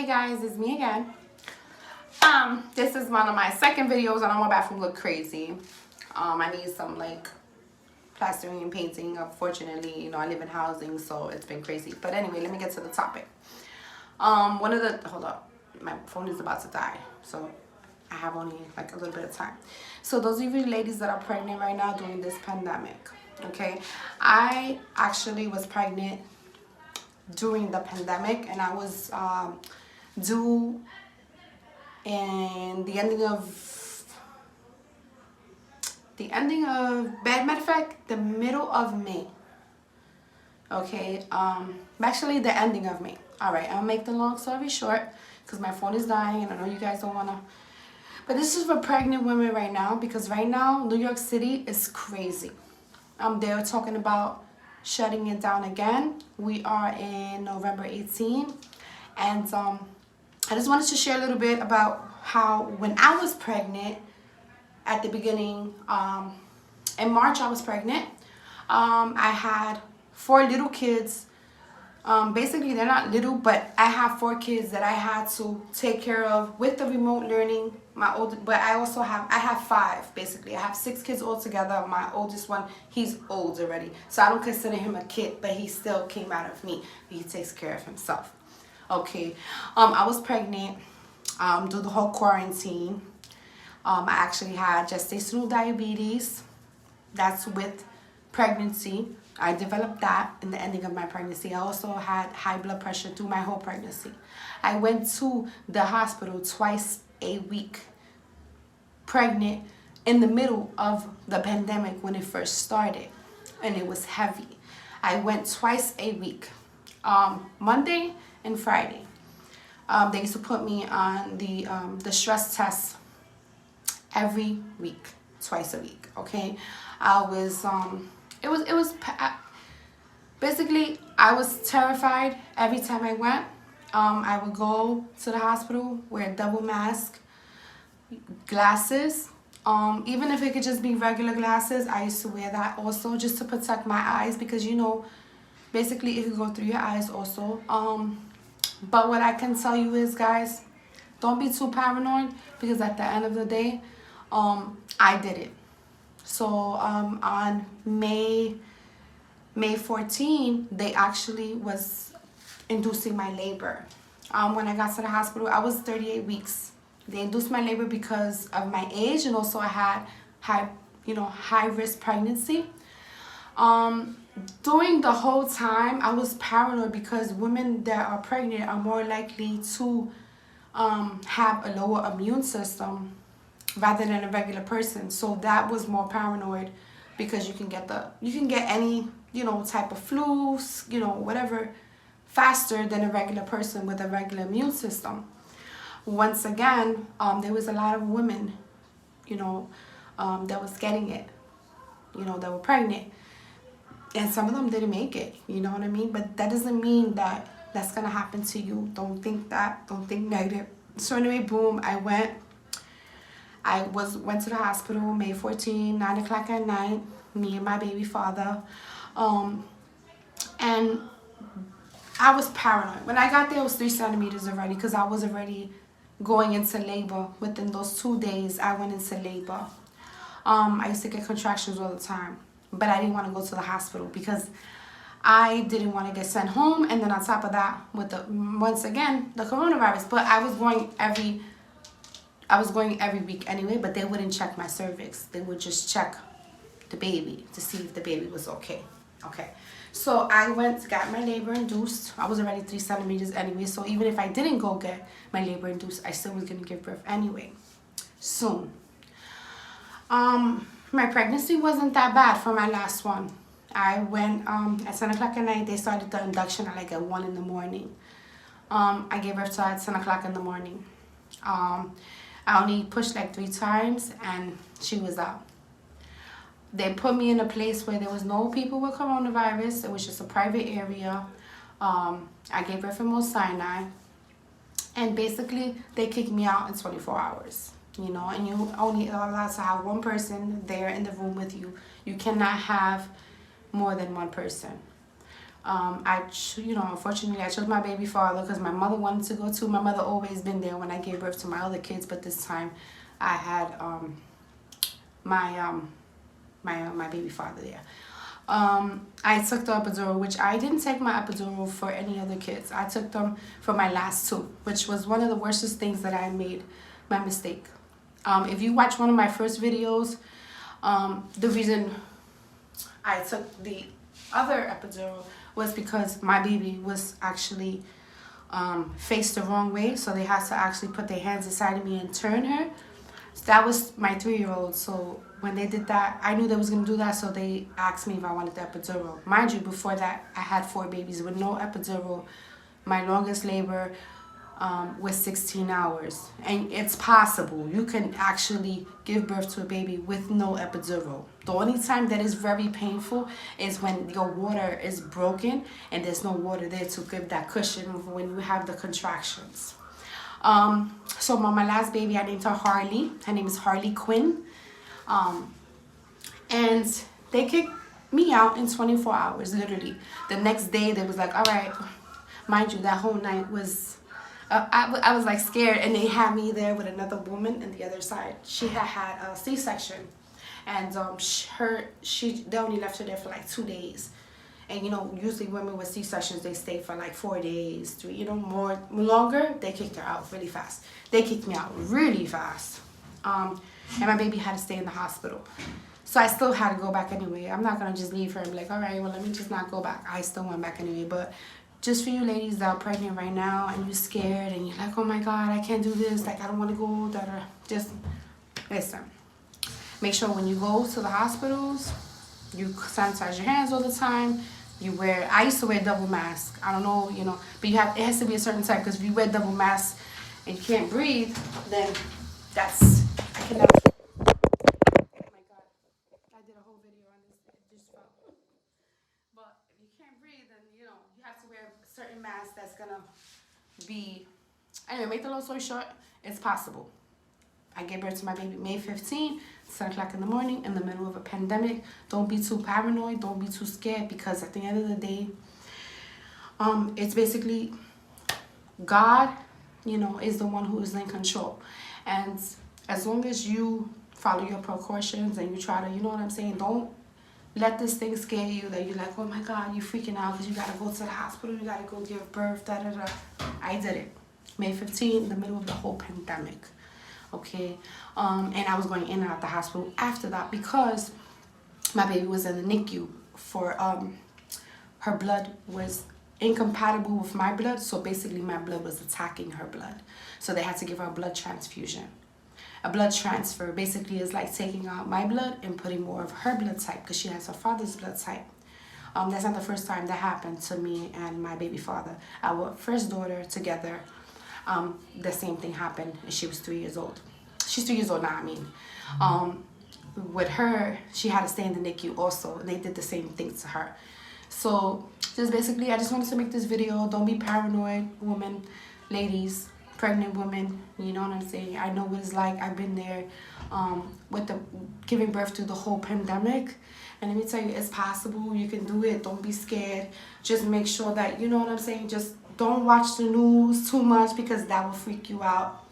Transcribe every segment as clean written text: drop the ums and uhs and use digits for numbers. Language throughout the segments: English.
Hey guys, it's me again. This is one of my second videos. I know my bathroom look crazy. I need some like plastering and painting. Unfortunately, I live in housing, so it's been crazy. But anyway, let me get to the topic. Hold up, my phone is about to die, so I have only like a little bit of time. So those of you ladies that are pregnant right now during this pandemic, okay, I actually was pregnant during the pandemic, and I was due in the ending of matter of fact, the middle of May. Okay, actually the ending of May. All right, I'll make the long story short because my phone is dying and I know you guys don't wanna. But this is for pregnant women right now, because right now New York City is crazy. They're talking about shutting it down again. We are in November 18, and I just wanted to share a little bit about how when I was pregnant at the beginning, in March I was pregnant. I had 4 little kids. Basically they're not little, but I have 4 kids that I had to take care of with the remote learning. But I have 5 basically. I have 6 kids altogether. My oldest one, he's old already, so I don't consider him a kid, but he still came out of me. He takes care of himself. Okay, I was pregnant through the whole quarantine. I actually had gestational diabetes. That's with pregnancy. I developed that in the ending of my pregnancy. I also had high blood pressure through my whole pregnancy. I went to the hospital twice a week, pregnant in the middle of the pandemic when it first started, and it was heavy. I went twice a week, Monday and Friday. They used to put me on the stress test every week, twice a week. Okay, I was basically I was terrified every time I went. I would go to the hospital, wear a double mask, glasses. Even if it could just be regular glasses, I used to wear that also just to protect my eyes, because basically it could go through your eyes also. But what I can tell you is, guys, don't be too paranoid, because at the end of the day, I did it. So on May 14, they actually was inducing my labor. When I got to the hospital, I was 38 weeks. They induced my labor because of my age, and also I had high risk pregnancy. During the whole time, I was paranoid because women that are pregnant are more likely to have a lower immune system rather than a regular person. So that was more paranoid, because you can get any type of flu, whatever, faster than a regular person with a regular immune system. Once again, there was a lot of women that was getting it, that were pregnant, and some of them didn't make it, you know what I mean? But that doesn't mean that that's gonna happen to you. Don't think that. Don't think negative. So anyway, boom, I went to the hospital May 14, 9 o'clock at night, me and my baby father. And I was paranoid. When I got there, it was 3 centimeters already, because I was already going into labor. Within those 2 days, I went into labor. I used to get contractions all the time, but I didn't want to go to the hospital because I didn't want to get sent home. And then on top of that, with once again, the coronavirus. But I was going every week anyway, but they wouldn't check my cervix. They would just check the baby to see if the baby was okay. Okay, so I got my labor induced. I was already 3 centimeters anyway, so even if I didn't go get my labor induced, I still was gonna give birth anyway, soon. My pregnancy wasn't that bad for my last one. I went at 10 o'clock at night. They started the induction at like at 1 in the morning. I gave birth to her at 10 o'clock in the morning. I only pushed like 3 times and she was out. They put me in a place where there was no people with coronavirus. It was just a private area. I gave birth in Mount Sinai. And basically, they kicked me out in 24 hours. And you only allowed to have 1 person there in the room with you. You cannot have more than 1 person. Unfortunately, I chose my baby father because my mother wanted to go too. My mother always been there when I gave birth to my other kids, but this time I had my baby father there. I took the epidural, which I didn't take my epidural for any other kids. I took them for my last two, which was one of the worstest things that I made my mistake. If you watch one of my first videos, the reason I took the other epidural was because my baby was actually faced the wrong way, so they had to actually put their hands inside of me and turn her. So that was my 3-year-old. So when they did that, I knew they was gonna do that, so they asked me if I wanted the epidural. Mind you, before that, I had 4 babies with no epidural. My longest labor was 16 hours, and it's possible you can actually give birth to a baby with no epidural. The only time that is very painful is when your water is broken and there's no water there to give that cushion when you have the contractions. So my last baby, I named her Harley. Her name is Harley Quinn. And they kicked me out in 24 hours, literally. The next day, they was like, all right. Mind you, that whole night was, I was like scared, and they had me there with another woman on the other side. She had a C-section, and they only left her there for like 2 days. And usually women with C-sections, they stay for like 4 days, 3, longer. They kicked her out really fast. They kicked me out really fast. And my baby had to stay in the hospital. So I still had to go back anyway. I'm not going to just leave her and be like, all right, well, let me just not go back. I still went back anyway. But just for you ladies that are pregnant right now and you're scared and you're like, oh my God, I can't do this. Like, I don't want to go. Just listen. Make sure when you go to the hospitals, you sanitize your hands all the time. I used to wear double mask. I don't know, but it has to be a certain type, because if you wear double mask and you can't breathe, then I can never. Oh my God, I did a whole video on this. It just fell. But if you can't breathe, then you have to wear a certain mask that's gonna be. Anyway, make the long story short, it's possible. I gave birth to my baby May 15, 7 o'clock in the morning, in the middle of a pandemic. Don't be too paranoid. Don't be too scared, because at the end of the day, it's basically God, is the one who is in control. And as long as you follow your precautions and you try to, don't let this thing scare you that you're like, oh my God, you're freaking out because you got to go to the hospital, you got to go give birth, da-da-da. I did it. May 15, in the middle of the whole pandemic. Okay, and I was going in and out the hospital after that because my baby was in the NICU for her blood was incompatible with my blood, so basically my blood was attacking her blood, so they had to give her a blood transfusion. A blood transfer basically is like taking out my blood and putting more of her blood type, because she has her father's blood type. That's not the first time that happened to me and my baby father. Our first daughter together, the same thing happened, and she was 3 years old. She's 3 years old now, With her, she had to stay in the NICU also, and they did the same thing to her. So, just basically, I just wanted to make this video. Don't be paranoid, women, ladies, pregnant women, you know what I'm saying? I know what it's like. I've been there with giving birth through the whole pandemic. And let me tell you, it's possible. You can do it. Don't be scared. Just make sure that, you know what I'm saying, just don't watch the news too much, because that will freak you out.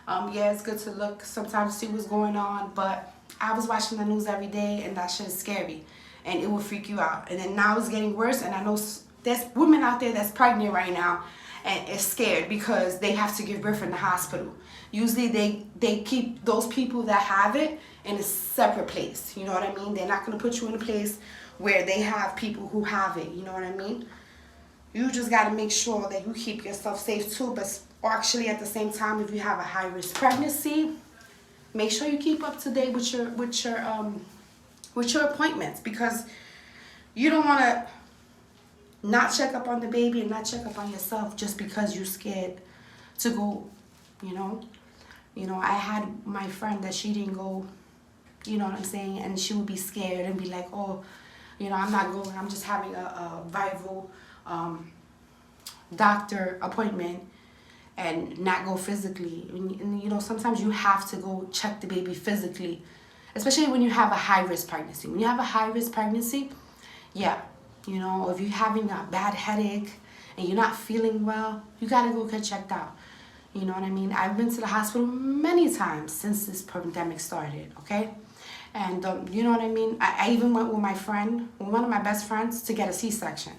Yeah, it's good to look sometimes, see what's going on, but I was watching the news every day, and that shit is scary, and it will freak you out. And then now it's getting worse, and I know there's women out there that's pregnant right now and is scared because they have to give birth in the hospital. Usually they keep those people that have it in a separate place, you know what I mean? They're not going to put you in a place where they have people who have it, you know what I mean? You just got to make sure that you keep yourself safe too, but actually at the same time, if you have a high-risk pregnancy, make sure you keep up to date with your appointments, because you don't want to not check up on the baby and not check up on yourself just because you're scared to go, I had my friend that she didn't go, you know what I'm saying, and she would be scared and be like, oh, I'm not going, I'm just having a viral doctor appointment, and not go physically. And sometimes you have to go check the baby physically, especially when you have a high-risk pregnancy. When you have a high-risk pregnancy, yeah, You know, if you're having a bad headache and you're not feeling well, you gotta go get checked out. You know what I mean? I've been to the hospital many times since this pandemic started, okay? And you know what I mean? I even went with my friend, one of my best friends, to get a C-section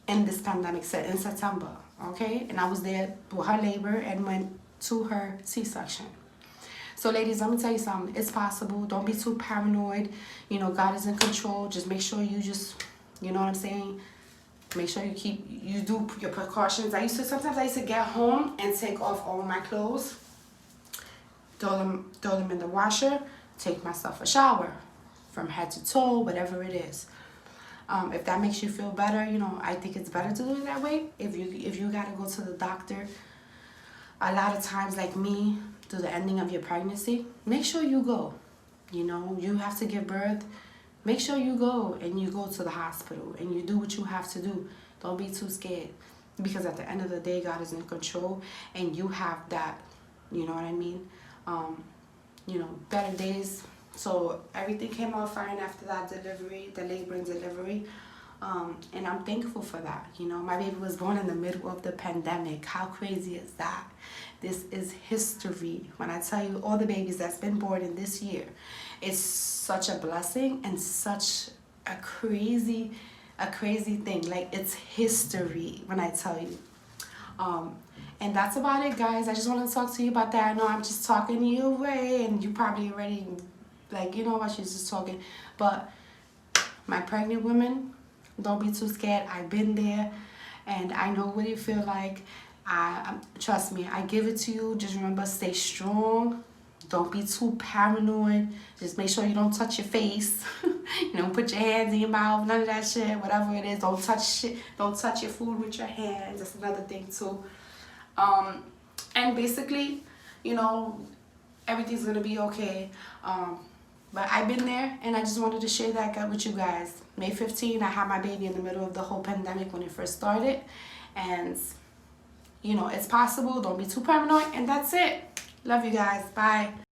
in this pandemic set in September, okay? And I was there with her labor and went to her C-section. So ladies, let me tell you something. It's possible. Don't be too paranoid. You know, God is in control. Just make sure you you know what I'm saying? Make sure you do your precautions. Sometimes I used to get home and take off all my clothes, throw them in the washer, take myself a shower from head to toe, whatever it is. If that makes you feel better, you know, I think it's better to do it that way. If you gotta go to the doctor, a lot of times, like me, to the ending of your pregnancy, make sure you go. You know, you have to give birth. Make sure you go and you go to the hospital and you do what you have to do. Don't be too scared, because at the end of the day, God is in control and you have that, you know what I mean? You know, better days. So everything came out fine after that delivery, the labor and delivery. And I'm thankful for that. You know, my baby was born in the middle of the pandemic. How crazy is that? This is history. When I tell you all the babies that's been born in this year, it's such a blessing and such a crazy thing. Like, it's history when I tell you. And that's about it, guys. I just want to talk to you about that. I know I'm just talking you away and you probably already, like, you know what, she's just talking. But my pregnant women, don't be too scared. I've been there and I know what it feels like. Trust me, I give it to you. Just remember, stay strong. Don't be too paranoid. Just make sure you don't touch your face. You know, put your hands in your mouth, none of that shit, whatever it is. Don't touch shit. Don't touch your food with your hands. That's another thing too. And basically, you know, everything's gonna be okay. But I've been there and I just wanted to share that with you guys. May 15, I had my baby in the middle of the whole pandemic when it first started. And, you know, it's possible. Don't be too paranoid. And that's it. Love you guys. Bye.